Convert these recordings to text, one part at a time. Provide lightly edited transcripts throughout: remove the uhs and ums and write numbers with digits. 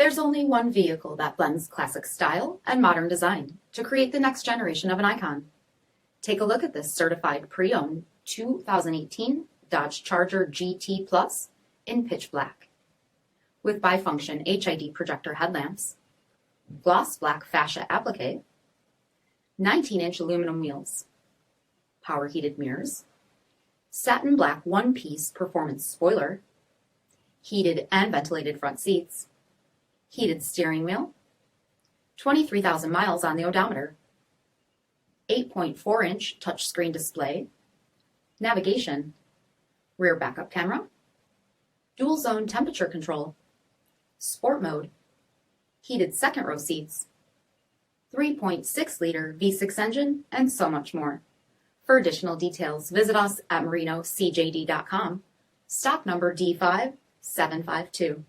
There's only one vehicle that blends classic style and modern design to create the next generation of an icon. Take a look at this certified pre-owned 2018 Dodge Charger GT Plus in pitch black. With bifunction HID projector headlamps, gloss black fascia applique, 19-inch aluminum wheels, power heated mirrors, satin black one-piece performance spoiler, heated and ventilated front seats, heated steering wheel, 23,000 miles on the odometer, 8.4-inch touchscreen display, navigation, rear backup camera, dual zone temperature control, sport mode, heated second row seats, 3.6-liter V6 engine, and so much more. For additional details, visit us at marinocjd.com, stock number D5752.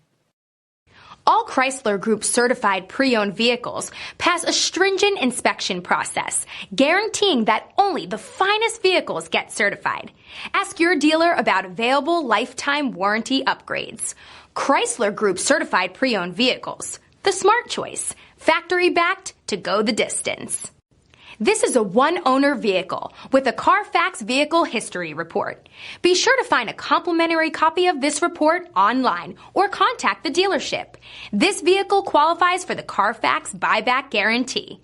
All Chrysler Group certified pre-owned vehicles pass a stringent inspection process, guaranteeing that only the finest vehicles get certified. Ask your dealer about available lifetime warranty upgrades. Chrysler Group certified pre-owned vehicles, the smart choice, factory backed to go the distance. This is a one-owner vehicle with a CARFAX vehicle history report. Be sure to find a complimentary copy of this report online or contact the dealership. This vehicle qualifies for the CARFAX buyback guarantee.